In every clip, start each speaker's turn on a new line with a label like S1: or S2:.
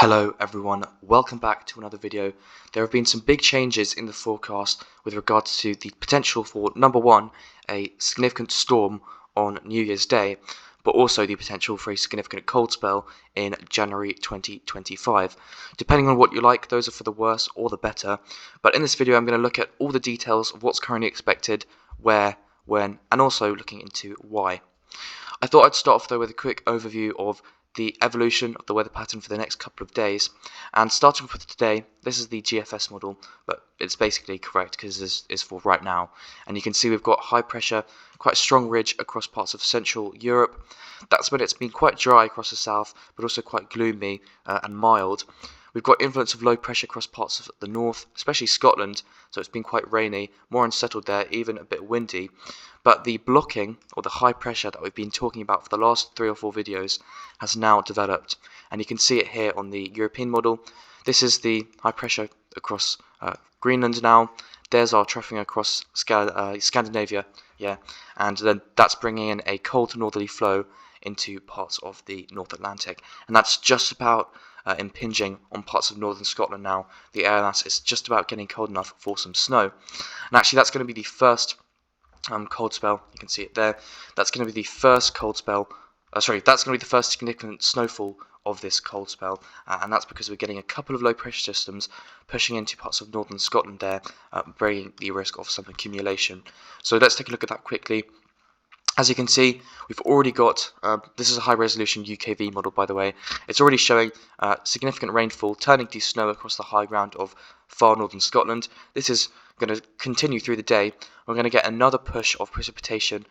S1: Hello everyone, welcome back to another video. There have been some big changes in the forecast with regards to the potential for, number one, a significant storm on New Year's Day, but also the potential for a significant cold spell in January 2025. Depending on what you like, those are for the worse or the better, but in this video I'm going to look at all the details of what's currently expected, where, when, and also looking into why. I thought I'd start off though with a quick overview of the evolution of the weather pattern for the next couple of days, and starting with today, this is the GFS model, but it's basically correct because this is for right now, and you can see we've got high pressure, quite a strong ridge across parts of Central Europe. That's when it's been quite dry across the south, but also quite gloomy and mild. We've got influence of low pressure across parts of the north, especially Scotland, so it's been quite rainy, more unsettled there, even a bit windy. But the blocking, or the high pressure that we've been talking about for the last 3 or 4 videos, has now developed. And you can see it here on the European model. This is the high pressure across Greenland now. There's our troughing across Scandinavia, and then that's bringing in a cold northerly flow into parts of the North Atlantic. And that's just about impinging on parts of northern Scotland now. The air mass is just about getting cold enough for some snow. And actually that's going to be the first cold spell. You can see it there. That's going to be the first cold spell. That's going to be the first significant snowfall of this cold spell, and that's because we're getting a couple of low pressure systems pushing into parts of northern Scotland there, bringing the risk of some accumulation. So let's take a look at that quickly. As you can see, we've already got, this is a high resolution UKV model by the way, it's already showing significant rainfall turning to snow across the high ground of far northern Scotland. This is going to continue through the day. We're going to get another push of precipitation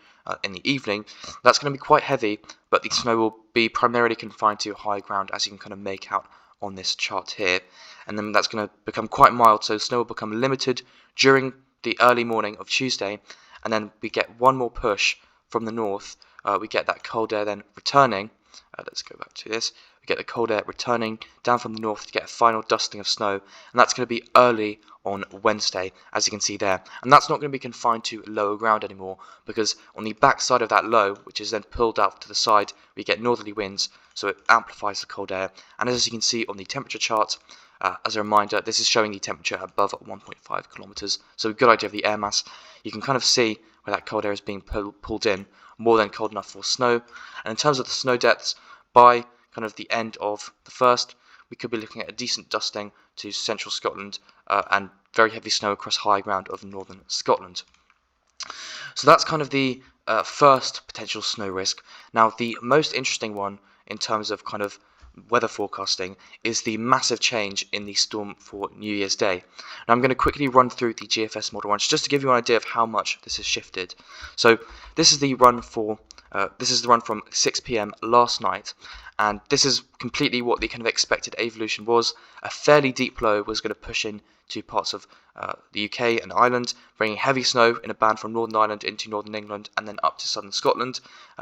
S1: in the evening. That's going to be quite heavy, but the snow will be primarily confined to high ground, as you can kind of make out on this chart here. And then that's going to become quite mild, so snow will become limited during the early morning of Tuesday, and then we get one more push from the north. We get that cold air then returning. Let's go back to this. We get the cold air returning down from the north to get a final dusting of snow, and that's going to be early on Wednesday, as you can see there. And that's not going to be confined to lower ground anymore, because on the back side of that low, which is then pulled out to the side, we get northerly winds, so it amplifies the cold air. And as you can see on the temperature chart, as a reminder, this is showing the temperature above 1.5 kilometers, so a good idea of the air mass. You can kind of see where that cold air is being pulled in, more than cold enough for snow. And in terms of the snow depths, by kind of the end of the first, we could be looking at a decent dusting to central Scotland and very heavy snow across high ground of northern Scotland. So that's kind of the first potential snow risk. Now the most interesting one in terms of kind of weather forecasting is the massive change in the storm for New Year's Day. Now I'm going to quickly run through the GFS model once just to give you an idea of how much this has shifted. So this is the run for from 6 p.m. last night, and this is completely what the kind of expected evolution was. A fairly deep low was going to push in to parts of the UK and Ireland, bringing heavy snow in a band from Northern Ireland into Northern England and then up to southern Scotland,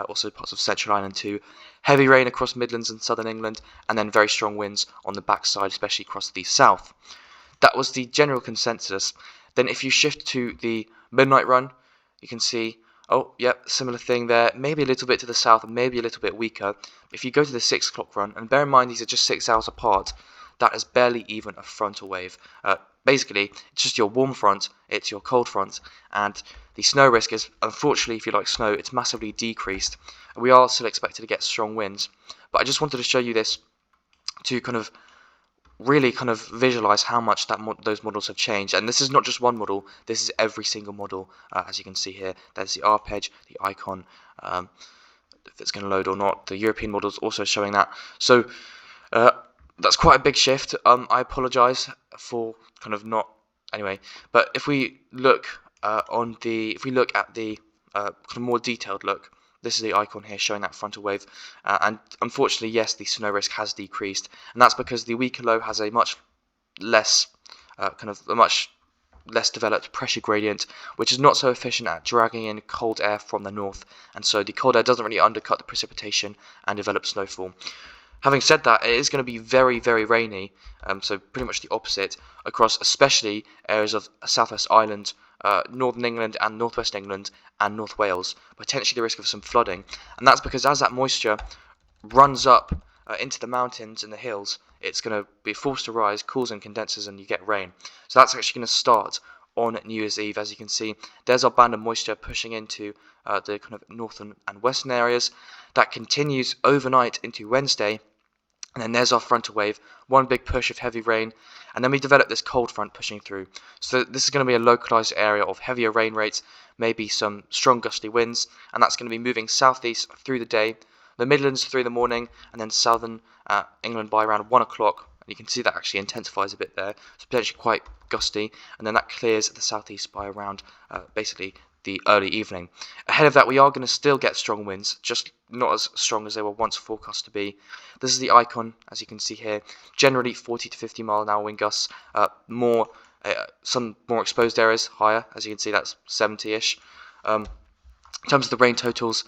S1: also parts of Central Ireland too. Heavy rain across Midlands and southern England, and then very strong winds on the backside, especially across the south. That was the general consensus. Then if you shift to the midnight run, you can see, oh, yep, similar thing there, maybe a little bit to the south and maybe a little bit weaker. If you go to the 6 o'clock run, and bear in mind these are just 6 hours apart, that is barely even a frontal wave. Basically, it's just your warm front, it's your cold front, and the snow risk is, unfortunately, if you like snow, it's massively decreased. We are still expected to get strong winds, but I just wanted to show you this to kind of really kind of visualize how much those models have changed. And this is not just one model, this is every single model. As you can see here, there's the ARPEG, the icon, if it's going to load or not. The European model is also showing that. So that's quite a big shift. I apologize for kind of not, anyway, but if we look at the kind of more detailed look, this is the icon here showing that frontal wave, and unfortunately, yes, the snow risk has decreased, and that's because the weaker low has a much less developed pressure gradient, which is not so efficient at dragging in cold air from the north, and so the cold air doesn't really undercut the precipitation and develop snowfall. Having said that, it is going to be very, very rainy, so pretty much the opposite across especially areas of South West Island, Northern England and Northwest England and North Wales, potentially the risk of some flooding. And that's because as that moisture runs up into the mountains and the hills, it's going to be forced to rise, cools and condenses, and you get rain. So that's actually going to start on New Year's Eve. As you can see, there's our band of moisture pushing into the kind of northern and western areas. That continues overnight into Wednesday, and then there's our frontal wave, one big push of heavy rain, and then we develop this cold front pushing through. So this is going to be a localized area of heavier rain rates, maybe some strong gusty winds, and that's going to be moving southeast through the day, the Midlands through the morning, and then southern England by around 1 o'clock. And you can see that actually intensifies a bit there. It's potentially quite gusty, and then that clears the southeast by around basically the early evening. Ahead of that, we are going to still get strong winds, just not as strong as they were once forecast to be. This is the icon, as you can see here. Generally 40 to 50 mile an hour wind gusts. Some more exposed areas higher, as you can see, that's 70-ish. In terms of the rain totals,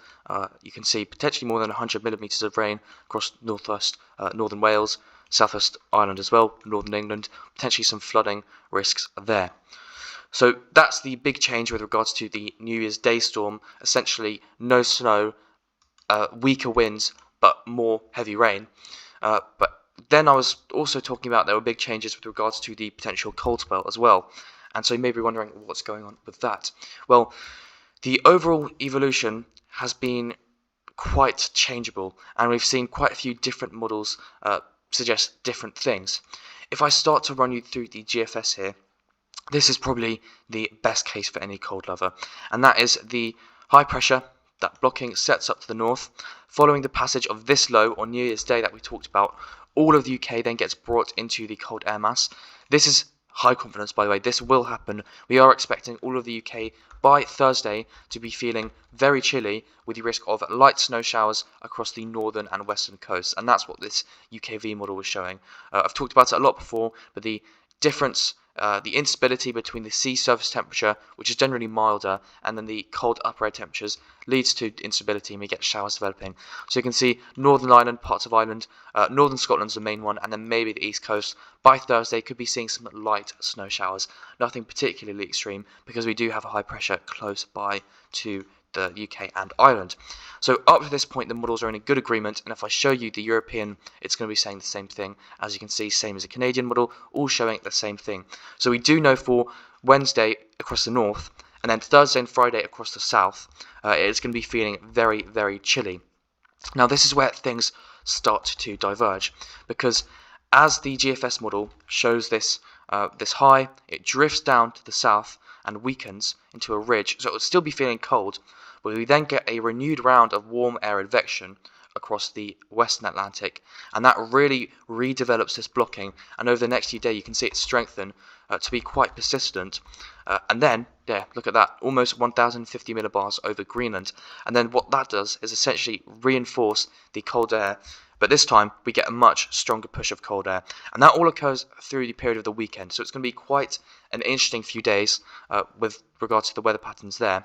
S1: you can see potentially more than 100 millimetres of rain across northwest northern Wales, southwest Ireland as well, northern England, potentially some flooding risks there. So that's the big change with regards to the New Year's Day storm. Essentially no snow, weaker winds, but more heavy rain. But then I was also talking about there were big changes with regards to the potential cold spell as well. And so you may be wondering what's going on with that. Well, the overall evolution has been quite changeable, and we've seen quite a few different models suggest different things. If I start to run you through the GFS here, this is probably the best case for any cold lover, and that is the high pressure that blocking sets up to the north. Following the passage of this low on New Year's Day that we talked about, all of the UK then gets brought into the cold air mass. This is high confidence, by the way. This will happen. We are expecting all of the UK by Thursday to be feeling very chilly, with the risk of light snow showers across the northern and western coasts, and that's what this UKV model was showing. I've talked about it a lot before, but the difference, the instability between the sea surface temperature, which is generally milder, and then the cold upper air temperatures leads to instability, and we get showers developing. So you can see Northern Ireland, parts of Ireland, Northern Scotland's the main one, and then maybe the East Coast. By Thursday, could be seeing some light snow showers. Nothing particularly extreme, because we do have a high pressure close by to the UK and Ireland. So up to this point, the models are in a good agreement, and if I show you the European, it's going to be saying the same thing. As you can see, same as the Canadian model, all showing the same thing. So we do know for Wednesday across the north, and then Thursday and Friday across the south, it's going to be feeling very, very chilly. Now this is where things start to diverge, because as the GFS model shows this high, it drifts down to the south and weakens into a ridge, so it will still be feeling cold, but we then get a renewed round of warm air advection across the western Atlantic, and that really redevelops this blocking, and over the next few days you can see it strengthen to be quite persistent, and then, yeah, look at that, almost 1050 millibars over Greenland, and then what that does is essentially reinforce the cold air, but this time we get a much stronger push of cold air, and that all occurs through the period of the weekend, so it's going to be quite an interesting few days with regards to the weather patterns there.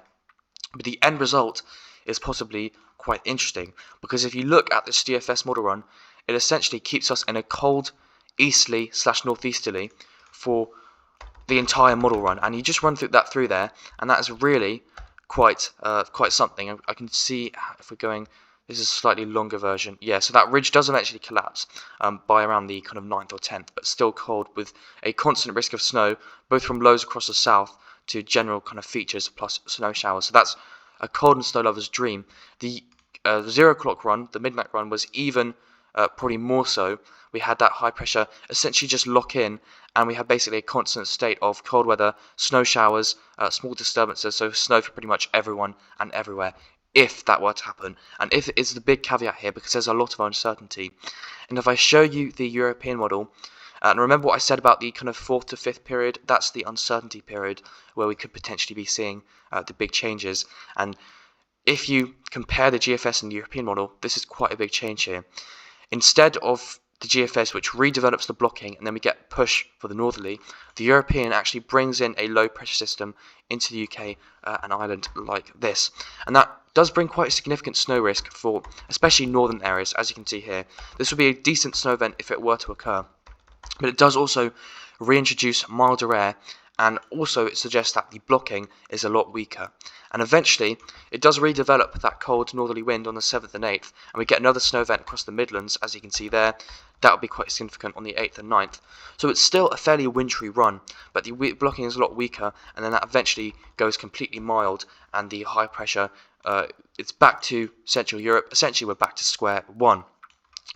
S1: But the end result is possibly quite interesting, because if you look at this GFS model run, it essentially keeps us in a cold easterly / northeasterly for the entire model run, and you just run through there, and that is really quite something. I can see if we're going. This is a slightly longer version. Yeah, so that ridge does eventually collapse by around the kind of 9th or 10th, but still cold with a constant risk of snow, both from lows across the south to general kind of features plus snow showers. So that's a cold and snow lover's dream. The 0 o'clock run, the midnight run, was even probably more so. We had that high pressure essentially just lock in, and we had basically a constant state of cold weather, snow showers, small disturbances, so snow for pretty much everyone and everywhere, if that were to happen. And if it is the big caveat here, because there's a lot of uncertainty. And if I show you the European model, and remember what I said about the kind of 4th to 5th period, that's the uncertainty period where we could potentially be seeing the big changes. And if you compare the GFS and the European model, this is quite a big change here. Instead of the GFS, which redevelops the blocking, and then we get push for the northerly, the European actually brings in a low pressure system into the UK and Ireland like this. And that does bring quite a significant snow risk for especially northern areas, as you can see here. This would be a decent snow event if it were to occur. But it does also reintroduce milder air and also it suggests that the blocking is a lot weaker. And eventually, it does redevelop that cold northerly wind on the 7th and 8th, and we get another snow event across the Midlands, as you can see there. That will be quite significant on the 8th and 9th. So it's still a fairly wintry run, but the blocking is a lot weaker, and then that eventually goes completely mild, and the high pressure, it's back to Central Europe. Essentially, we're back to square one.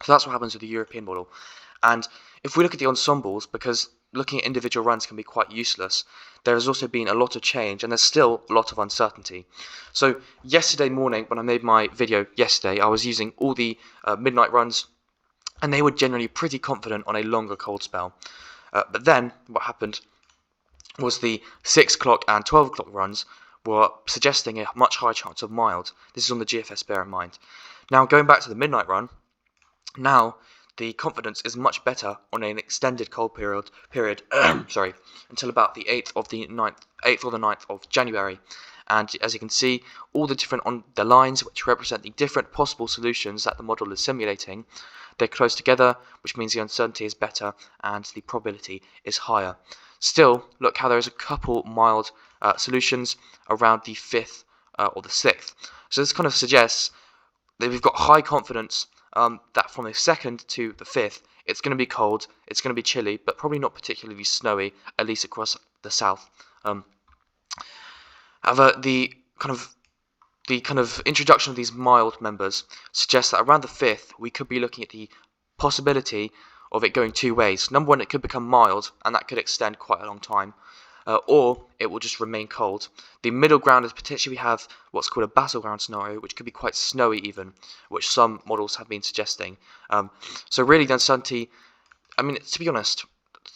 S1: So that's what happens with the European model. And if we look at the ensembles, because looking at individual runs can be quite useless, there has also been a lot of change, and there's still a lot of uncertainty. So yesterday morning, when I made my video yesterday, I was using all the midnight runs, and they were generally pretty confident on a longer cold spell. But then what happened was the 6 o'clock and 12 o'clock runs were suggesting a much higher chance of mild. This is on the GFS, bear in mind. Now going back to the midnight run, now the confidence is much better on an extended cold period sorry, until about the 8th or the 9th of January. And as you can see, all the different on the lines which represent the different possible solutions that the model is simulating, they're close together, which means the uncertainty is better and the probability is higher. Still, look how there's a couple mild solutions around the 5th or the 6th. So this kind of suggests that we've got high confidence that from the 2nd to the 5th, it's going to be cold, it's going to be chilly, but probably not particularly snowy, at least across the south. However, the kind of introduction of these mild members suggests that around the 5th, we could be looking at the possibility of it going two ways. Number one, it could become mild, and that could extend quite a long time. Or it will just remain cold. The middle ground is potentially we have what's called a battleground scenario, which could be quite snowy even, which some models have been suggesting. So really the uncertainty, I mean, to be honest,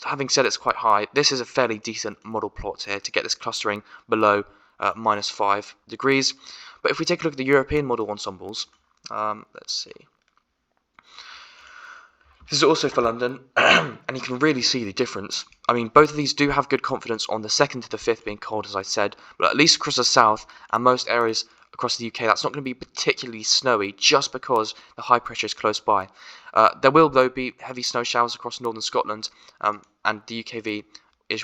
S1: having said it's quite high, this is a fairly decent model plot here to get this clustering below -5 degrees. But if we take a look at the European model ensembles, let's see. This is also for London, and you can really see the difference. I mean, both of these do have good confidence on the 2nd to the 5th being cold, as I said, but at least across the south and most areas across the UK, that's not going to be particularly snowy just because the high pressure is close by. There will, though, be heavy snow showers across northern Scotland, and the UKV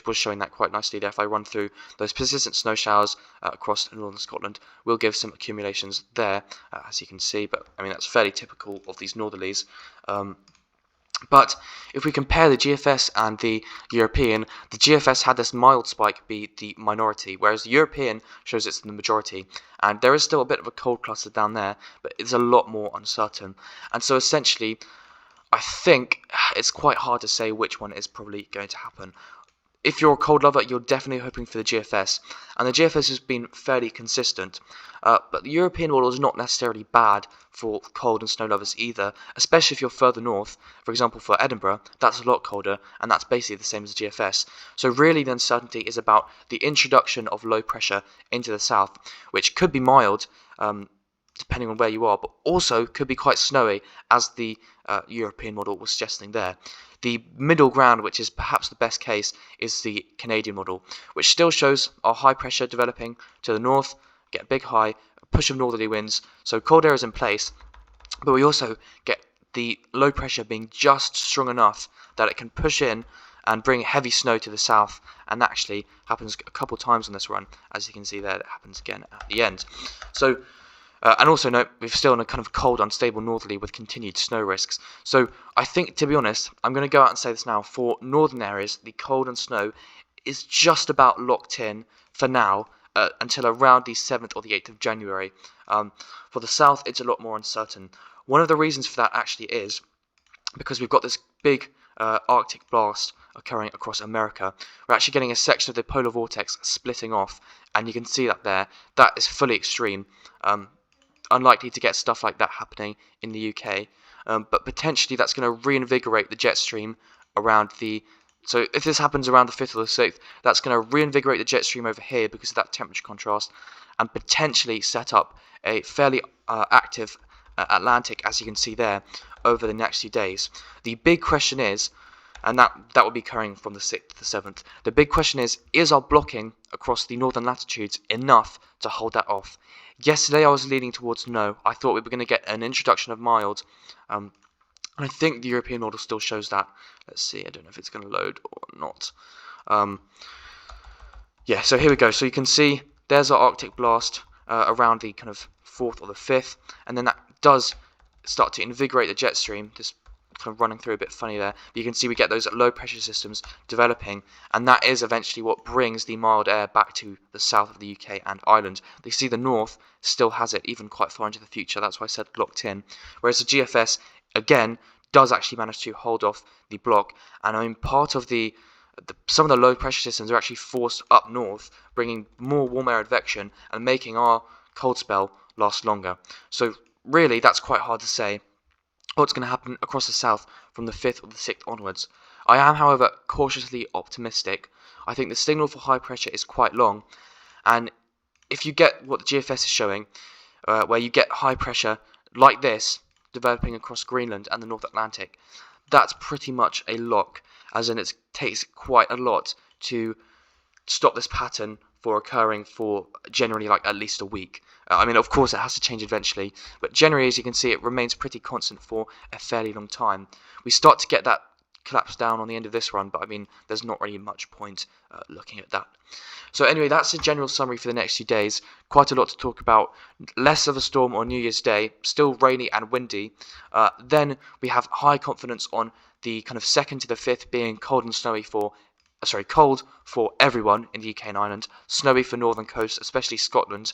S1: was showing that quite nicely there. If I run through those persistent snow showers across northern Scotland, we'll give some accumulations there, as you can see, but I mean, that's fairly typical of these northerlies. But if we compare the GFS and the European, the GFS had this mild spike be the minority, whereas the European shows it's the majority. And there is still a bit of a cold cluster down there, but it's a lot more uncertain. And so essentially, I think it's quite hard to say which one is probably going to happen. If you're a cold lover, you're definitely hoping for the GFS, and the GFS has been fairly consistent, but the European model is not necessarily bad for cold and snow lovers either, especially if you're further north. For example, for Edinburgh, that's a lot colder, and that's basically the same as the GFS. So really the uncertainty is about the introduction of low pressure into the south, which could be mild, depending on where you are, but also could be quite snowy, as the European model was suggesting there. The middle ground, which is perhaps the best case, is the Canadian model, which still shows our high pressure developing to the north, get a big high, a push of northerly winds, so cold air is in place, but we also get the low pressure being just strong enough that it can push in and bring heavy snow to the south, and that actually happens a couple times on this run. As you can see there, it happens again at the end. So and also note, we're still in a kind of cold, unstable northerly with continued snow risks. So I think, to be honest, I'm going to go out and say this now, for northern areas, the cold and snow is just about locked in for now, until around the 7th or the 8th of January. For the south, it's a lot more uncertain. One of the reasons for that actually is because we've got this big Arctic blast occurring across America. We're actually getting a section of the polar vortex splitting off, and you can see that there. That is fully extreme. Unlikely to get stuff like that happening in the UK, but potentially that's going to reinvigorate the jet stream around the... So if this happens around the 5th or the 6th, that's going to reinvigorate the jet stream over here because of that temperature contrast, and potentially set up a fairly active Atlantic, as you can see there, over the next few days. The big question is, and that will be occurring from the 6th to the 7th, the big question is our blocking across the northern latitudes enough to hold that off? Yesterday I was leaning towards no. I thought we were going to get an introduction of mild, and I think the European model still shows that. Let's see, I don't know if it's going to load or not. Yeah, so here we go. So you can see there's our Arctic blast around the kind of 4th or the 5th, and then that does start to invigorate the jet stream, just kind of running through a bit funny there. But you can see we get those low pressure systems developing, and that is eventually what brings the mild air back to the south of the UK and Ireland. You see the north still has it even quite far into the future, that's why I said locked in. Whereas the GFS, again, does actually manage to hold off the block, and I mean part of some of the low pressure systems are actually forced up north, bringing more warm air advection and making our cold spell last longer. So really, that's quite hard to say what's going to happen across the south from the 5th or the 6th onwards. I am, however, cautiously optimistic. I think the signal for high pressure is quite long, and if you get what the GFS is showing, where you get high pressure like this developing across Greenland and the North Atlantic, that's pretty much a lock, as in it takes quite a lot to stop this pattern for occurring for generally like at least a week. I mean, of course, it has to change eventually, but generally, as you can see, it remains pretty constant for a fairly long time. We start to get that collapse down on the end of this run, but I mean, there's not really much point looking at that. So anyway, that's a general summary for the next few days. Quite a lot to talk about. Less of a storm on New Year's Day, still rainy and windy. Then we have high confidence on the kind of 2nd to the 5th being cold and snowy cold for everyone in the UK and Ireland, snowy for northern coast, especially Scotland.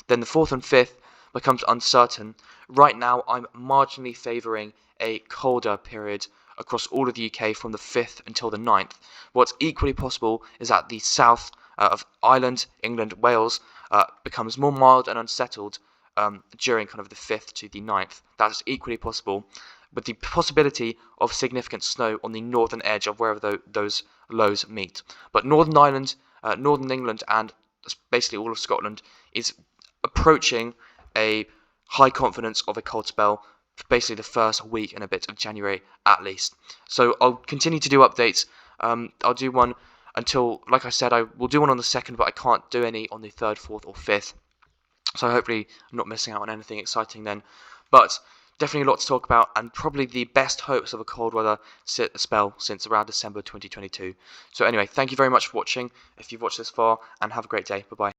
S1: Then the 4th and 5th becomes uncertain. Right now, I'm marginally favouring a colder period across all of the UK from the 5th until the 9th. What's equally possible is that the south of Ireland, England, Wales becomes more mild and unsettled during kind of the 5th to the 9th. That's equally possible, with the possibility of significant snow on the northern edge of wherever those lows meet. But Northern Ireland, Northern England, and basically all of Scotland is approaching a high confidence of a cold spell for basically the first week and a bit of January at least. So I'll continue to do updates. I'll do one until, like I said, I will do one on the 2nd, but I can't do any on the 3rd, 4th, or 5th. So hopefully I'm not missing out on anything exciting then. But definitely a lot to talk about, and probably the best hopes of a cold weather spell since around December 2022. So anyway, thank you very much for watching, if you've watched this far, and have a great day. Bye-bye.